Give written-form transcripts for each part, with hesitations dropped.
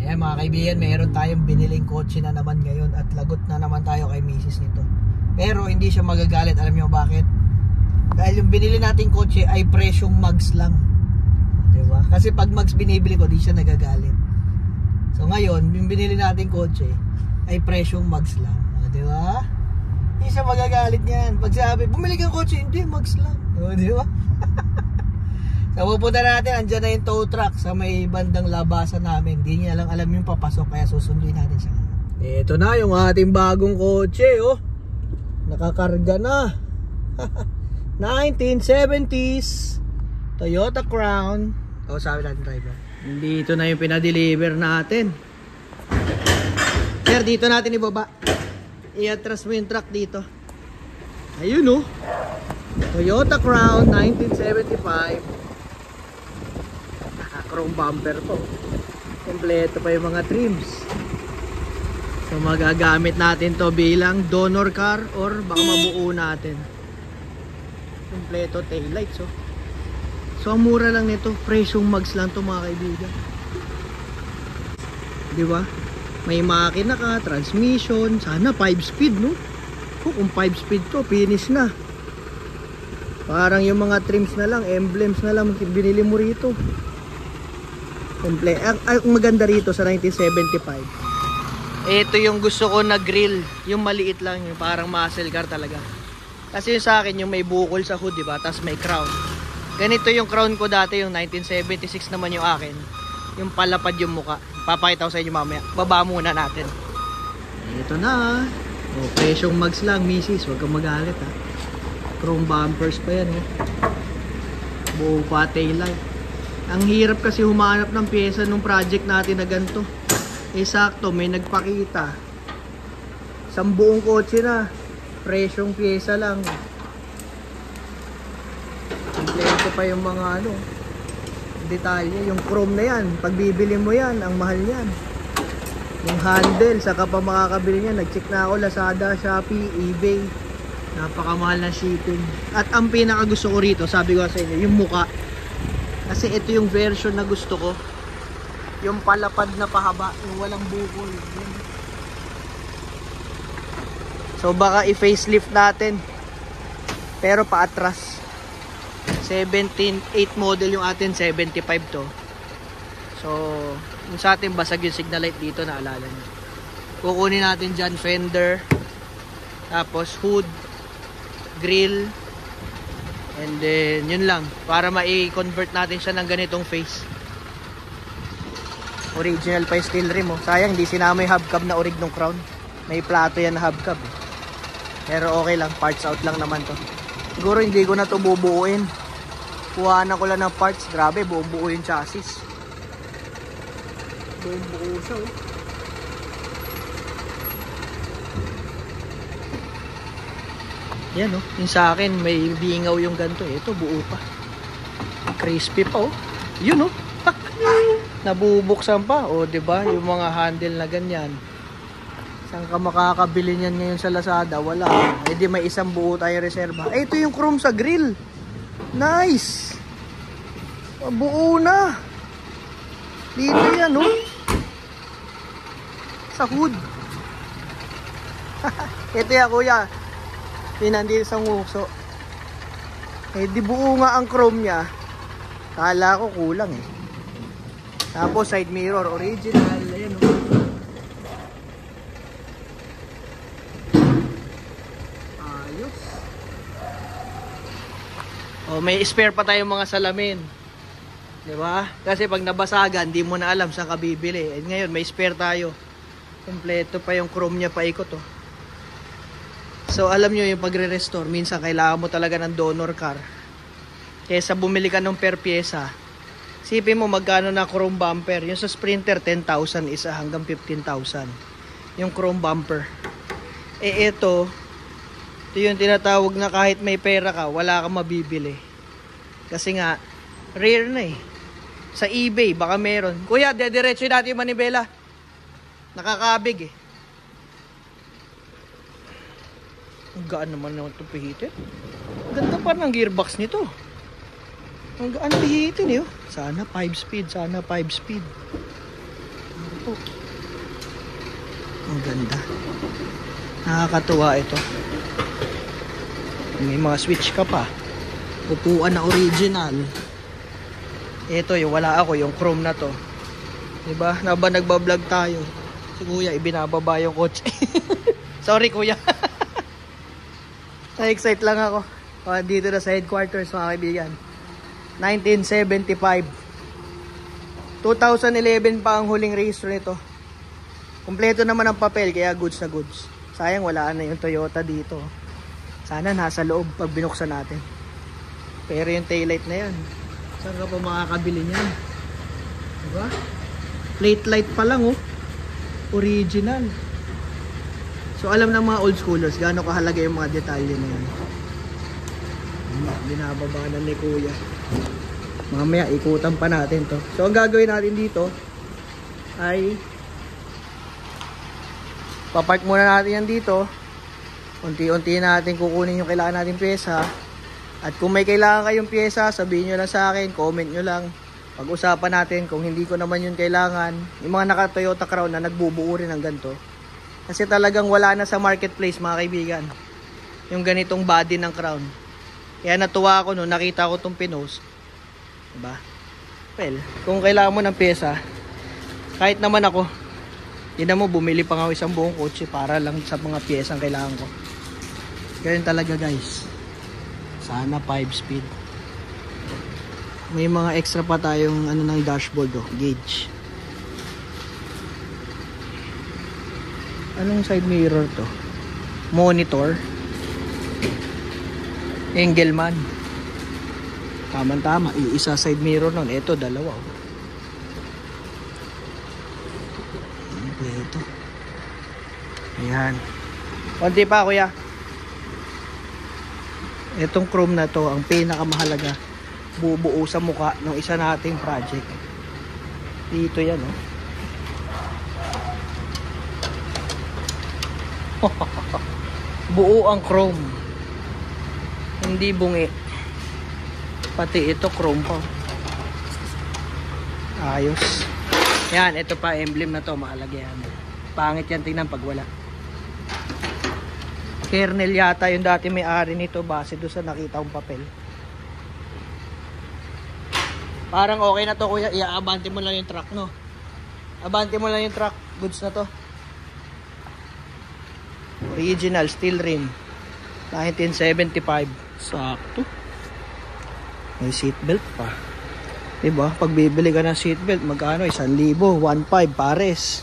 Ayan mga kaibigan, meron tayong biniling kotse na naman ngayon at lagot na naman tayo kay misis nito. Pero hindi siya magagalit, alam niyo bakit? Dahil yung binili nating kotse ay presyong mags lang. Diba? Kasi pag mags binibili ko, di siya nagagalit. So ngayon, yung binili nating kotse ay presyong mags lang. Diba? Hindi siya magagalit niyan. Pag sabi, bumili kang kotse, hindi, mags lang. Diba? So pupunta natin, andyan na yung tow truck sa may bandang labasan namin. Hindi niya lang alam yung papasok, kaya susunduin natin siya. Ito na yung ating bagong kotse, oh. Nakakarga na. 1970s Toyota Crown. Sabi natin driver. Dito na yung pinadeliver natin. Sir, dito natin ibaba. I-atras mo yung truck dito. Ayun, oh. Toyota Crown 1975. Chrome bumper po. Kompleto pa yung mga trims. So magagamit natin to bilang donor car or baka mabuo natin. Kompleto tail lights, oh. So ang mura lang nito, presyong mags lang to mga kaibigan. Di ba? May makina ka, transmission, sana 5 speed, no? Kung 5 speed to, finish na. Parang yung mga trims na lang, emblems na lang binili mo rito. Ang maganda rito sa 1975, ito yung gusto ko na grill, yung maliit lang, yung parang muscle car talaga. Kasi yung sa akin yung may bukol sa hood, diba? Tapos may crown. Ganito yung crown ko dati, yung 1976 naman yung akin. Yung palapad yung muka. Papakita ko sa inyo mamaya. Baba muna natin. Ito na. O, presyong mags lang, misis. Huwag kang magalit, ha. Chrome bumpers pa yan, buo pa taillight. Ang hirap kasi humanap ng pyesa nung project natin na ganito. Sakto, may nagpakita. Isang buong kotse na. Presyong pyesa lang. Kompleto pa yung mga detalye. Yung chrome na yan, pag bibili mo yan, ang mahal yan. Yung handle, saka pa makakabili niyan. Nag-check na ako, Lazada, Shopee, eBay. Napakamahal na shipping. At ang pinaka gusto ko rito, sabi ko sa inyo, yung muka. Kasi ito yung version na gusto ko. Yung palapad na pahaba, yung walang bukol. So baka i-facelift natin. Pero paatras. 17.8 model yung atin, 75 to. So, yung sa atin basag yung signal light dito, naalala nyo. Kukunin natin dyan fender. Tapos hood, grill. And then, yun lang. Para ma-convert natin siya ng ganitong face. Original pa yung steel rim, oh. Sayang, hindi sinama yung hubcap na orig ng Crown. May plato yan na hubcap, eh. Pero okay lang, parts out lang naman to. Siguro hindi ko na to bubuuin. Kuhanan ko lang ng parts. Grabe, buong buo yung chassis. Buong buo siya, oh. Yan, oh. Yung sa akin, may bingaw yung ganito. Ito, buo pa. Crispy pa, oh. Yun, oh. Nabubuksan pa. O, diba? Yung mga handle na ganyan. Saan ka makakabili niyan ngayon sa Lazada? Wala. Eh, di may isang buo tayo reserva. Eh, ito yung chrome sa grill. Nice. Buo na. Dito yan, oh. Sa hood. Ito yan, kuya. Nandito sa nguso. Eh di buo nga ang chrome nya. Kala ko kulang, eh. Tapos side mirror original. Ayan, oh. Ayos. Oh, may spare pa tayong mga salamin. Diba? Kasi pag nabasagan, di mo na alam saan ka bibili. Eh, ngayon may spare tayo. Kompleto pa yung chrome nya, paikot, oh. So alam nyo yung pagre-restore, minsan kailangan mo talaga ng donor car. Kesa bumili ka ng per pyesa. Sipin mo magkano na chrome bumper. Yung sa Sprinter 10,000 isa hanggang 15,000. Yung chrome bumper. Eh ito yung tinatawag na kahit may pera ka, wala kang mabibili. Kasi nga rare na, eh. Sa eBay baka meron. Kuya, dediretso natin yung manibela. Nakakabig, eh. Ang gaan naman naman ito pihitin. Ganda pa ng gearbox nito. Ang gaan pihitin, eh. Sana 5 speed. Sana 5 speed. Oh. Ang ganda. Nakakatuwa ito. May mga switch ka pa. Upuan na original. Ito yung wala ako, yung chrome na to. Diba? Nagbablog tayo. Si kuya, ibinababa yung kotse. Sorry kuya. Na-excite lang ako. Dito na sa headquarters mga kaibigan. 1975. 2011 pa ang huling rehistro nito. Kompleto naman ang papel kaya goods na goods. Sayang wala na yung Toyota dito. Sana nasa loob pag binuksan natin. Pero yung taillight na yan, saan ka pa makakabili niyan? Diba? Plate light pa lang oh. Original. So alam ng mga old schoolers gaano kahalaga yung mga detalye na yan. Binababa na ni kuya. Mamaya ikutan pa natin to. So ang gagawin natin dito ay papark muna natin yan dito. Unti-unti natin kukunin yung kailangan natin pyesa. At kung may kailangan kayong pyesa, sabihin nyo lang sa akin, comment nyo lang. Pag-usapan natin kung hindi ko naman yun kailangan. Yung mga naka Toyota Crown na nagbubuo rin ng ganito. Kasi talagang wala na sa marketplace mga kaibigan. Yung ganitong body ng Crown. Kaya natuwa ako nung nakita ko itong pinost. Diba? Well, kung kailangan mo ng pyesa, kahit naman ako, hindi na mo bumili pa nga isang buong kotse para lang sa mga pyesa ang kailangan ko. Ganyan talaga guys. Sana 5 speed. May mga extra pa tayong ano ng dashboard oh, gauge. Anong side mirror to? Monitor. Engelman. Tama-tama, isa side mirror nun. Ito dalawa oh. Ito. Ayan. Konti pa kuya. Itong chrome na to ang pinakamahalaga. Bubuo sa mukha ng isa nating project. Dito yan oh. Buo ang chrome. Hindi bungi. Pati ito chrome pa. Ayos. Yan, ito pa emblem na to, mahalaga yan. Pangit yan tingnan pag wala. Kernel yata yung dati may-ari nito base doon sa nakita kong papel. Parang okay na to kuya, iaabante mo lang yung truck no. Abante mo lang yung truck, goods na to. Original steel rim. 1975. Sakto. May seatbelt pa. Diba? Pag bibili ka ng seatbelt, magkano? 1,000, 1,500 pares.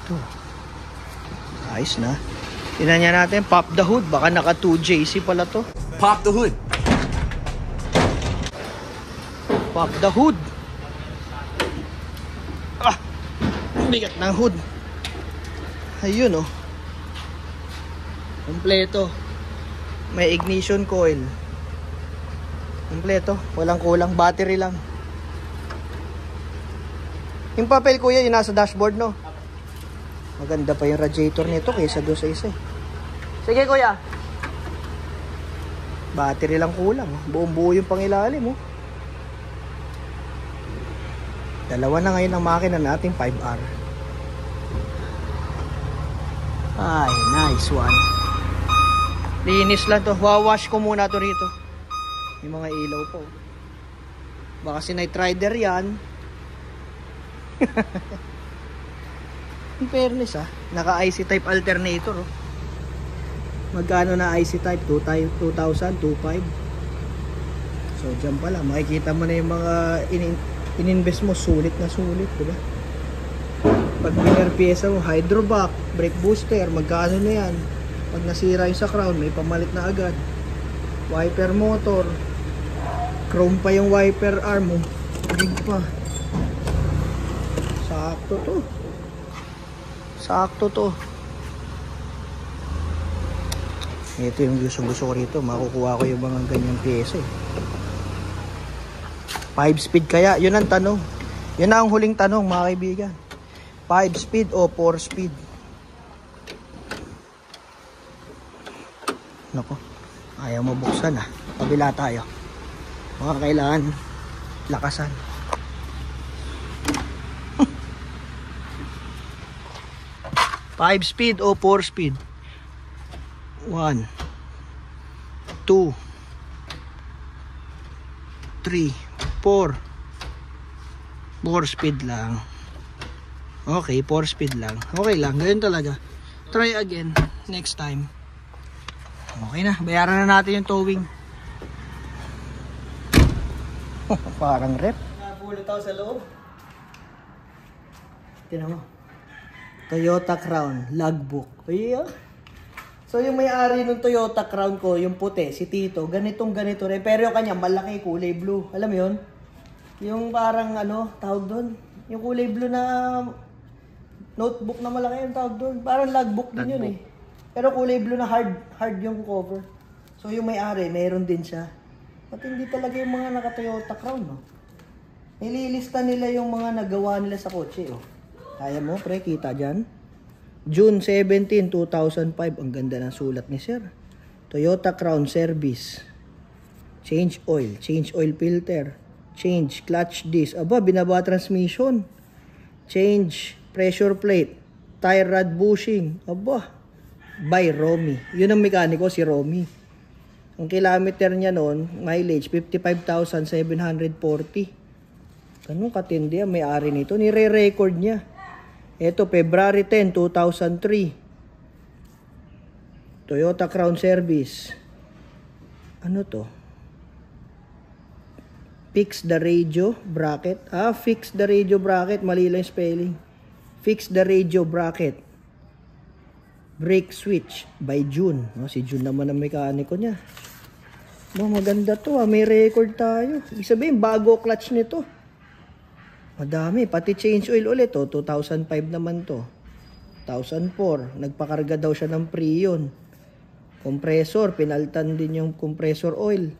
Ito. Ayos na. Tingnan niya natin, pop the hood. Baka naka 2JC pala to. Pop the hood. Pop the hood. Ah! Bigat ng hood. Ayun oh. Kompleto. May ignition coil. Kompleto. Walang kulang. Battery lang. Yung papel kuya, yung nasa dashboard no? Maganda pa yung radiator nito kaysa doon sa isa. Sige kuya. Battery lang kulang. Buong buo yung pangilalim oh. Dalawa na ngayon ang makina natin 5R. Ay, nice one. Linis lang to. Wawash ko muna to rito. Yung mga ilaw po. Baka si Night Rider yan. In fairness naka IC type alternator oh. Magkano na IC type? 2,000, 2,500. So dyan pala makikita mo na yung mga in-invest mo, sulit na sulit, diba? Pag winner pyesa mo, hydrovac, brake booster, magkano na yan? Pag nasira yung sa crown, may pamalit na agad. Wiper motor, chrome pa yung wiper arm mo, rig pa. Sakto to. Sakto to. Ito yung gusto ko rito. Makukuha ko yung mga ganyang pyesa 5 speed kaya? Yun ang tanong. Yun ang huling tanong mga kaibigan. 5 speed o 4 speed? Nako. Ayaw mabuksan Kabila tayo. Mga kailangan lakasan. 5 speed o 4 speed? 1, 2, 3, 4. 4 speed lang. Okay, 4 speed lang. Okay lang, ganyan talaga. Try again next time. Okay na, bayaran na natin yung towing. Parang rep. Napulot ako sa loob. Tignan mo. Toyota Crown, logbook. Yeah. So yung may-ari ng Toyota Crown ko, yung puti, si Tito, ganito rin. Pero yung kanya, malaki, kulay blue. Alam mo yun? Yung parang ano, tawag doon. Yung kulay blue na notebook na malaki yung tawag doon. Parang logbook din yun eh. Pero kulay blue na hard yung cover. So yung may-ari, mayroon din siya. At hindi talaga yung mga naka-Toyota Crown, no? Nililista nila yung mga nagawa nila sa kotse, oh. Kaya mo, pre, kita dyan. June 17, 2005. Ang ganda ng sulat ni sir. Toyota Crown service. Change oil filter. Change clutch disc. Aba, binaba transmission. Change pressure plate. Tire rod bushing. Aba, by Romy. Yun ang mekaniko, si Romy. Ang kilometer niya noon, mileage, 55,740. Ganun katindi ang may-ari nito. Nire-record niya. Ito, February 10, 2003. Toyota Crown Service. Ano to? Fix the radio bracket. Fix the radio bracket. Mali lang yung spelling. Fix the radio bracket. Brake switch by June. Si June naman ang mekaniko niya. Maganda to. May record tayo. Ibig sabihin, bago clutch nito. Madami, pati change oil ulit, 2005 naman to. 2004, nagpakarga daw siya ng Prion. Compressor, pinaltan din yung compressor oil.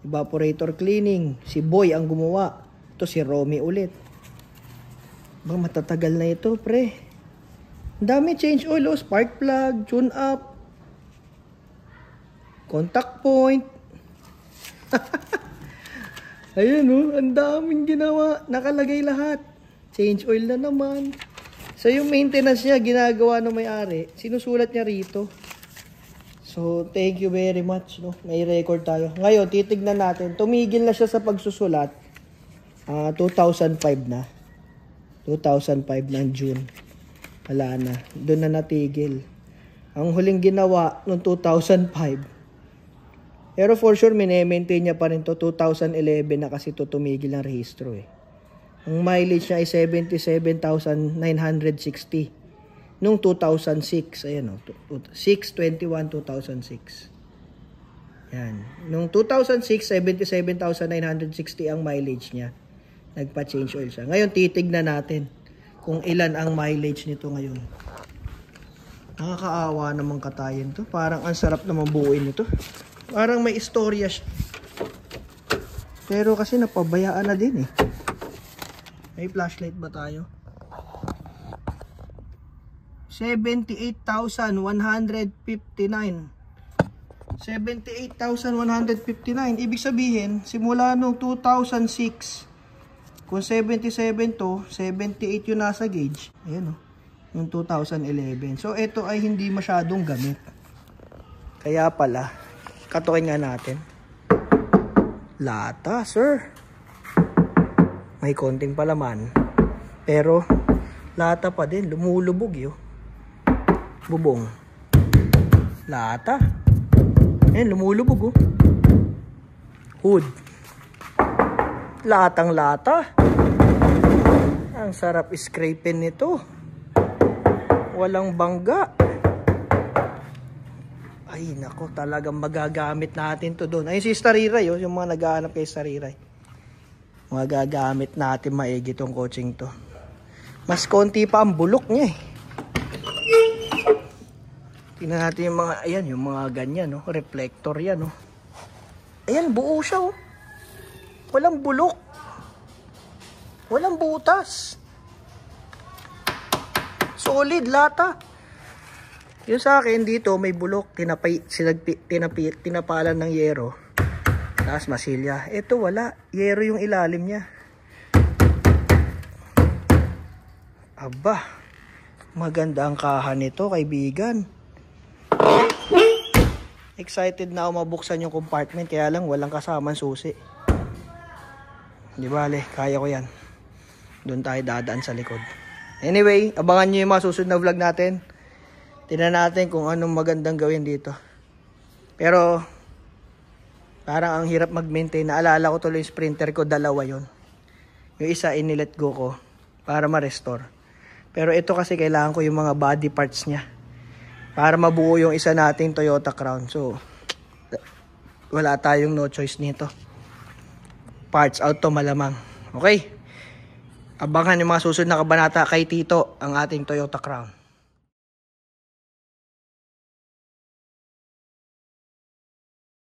Evaporator cleaning, si Boy ang gumawa. Ito si Romy ulit. Matatagal na ito, pre. Ang dami change oil, spark plug, tune up, contact point. Ayun, ang daming ginawa. Nakalagay lahat. Change oil na naman. So, yung maintenance niya, ginagawa ng may-ari. Sinusulat niya rito. So, thank you very much. No? May record tayo. Ngayon, titignan natin. Tumigil na siya sa pagsusulat. 2005 na. 2005 ng June. Wala na. Doon na natigil. Ang huling ginawa noong 2005, pero for sure, mine-maintain niya pa rin to. 2011 na kasi to tumigil ng rehistro eh. Ang mileage niya ay 77,960. Nung 2006, ayan o. 6/21/2006. Yan. Nung 2006, 77,960 ang mileage niya. Nagpa-change oil siya. Ngayon, titignan natin kung ilan ang mileage nito ngayon. Nakakaawa naman katayin to. Parang ang sarap naman buuin nito. Parang may istorya siya. Pero kasi napabayaan na din eh. May flashlight ba tayo? 78,159. 78,159. Ibig sabihin, simula nung 2006, kung 77 to, 78 yung nasa gauge. Ayan o. Yung 2011. So, ito ay hindi masyadong gamit. Kaya pala, katukin nga natin. Lata, sir. May konting palaman. Pero, lata pa din. Lumulubog yun. Bubong. Lata. Ayan, lumulubog oh. Hood. Latang lata. Ang sarap scrapin nito. Walang bangga. Ay, nako, talagang magagamit natin to doon. Ayun si Stariray, oh, yung mga naghahanap kay Stariray. Magagamit natin maigi tong coaching to. Mas konti pa ang bulok niya eh. Tingnan natin yung mga, ayan, yung mga ganyan, no? Reflector yan, no? Ayan, buo siya, oh. Walang bulok. Walang butas. Solid, lata. Yung sa akin dito may bulok, tinapalan ng yero. Tapos masilya. Ito wala, yero yung ilalim niya. Aba, Maganda ang kaha nito, kaibigan. Excited na ako mabuksan yung compartment, kaya lang walang kasamang susi. Di bale, kaya ko yan. Doon tayo dadaan sa likod. Anyway, abangan nyo yung mga susunod na vlog natin. Tingnan natin kung anong magandang gawin dito. Pero, parang ang hirap mag-maintain. Naalala ko tuloy yung sprinter ko, dalawa yon. Yung isa inilet go ko para ma-restore. Pero ito kasi kailangan ko yung mga body parts niya para mabuo yung isa nating Toyota Crown. So, wala tayong no choice nito. Parts out to malamang. Okay? Abangan yung mga susunod na kabanata kay Tito, ang ating Toyota Crown.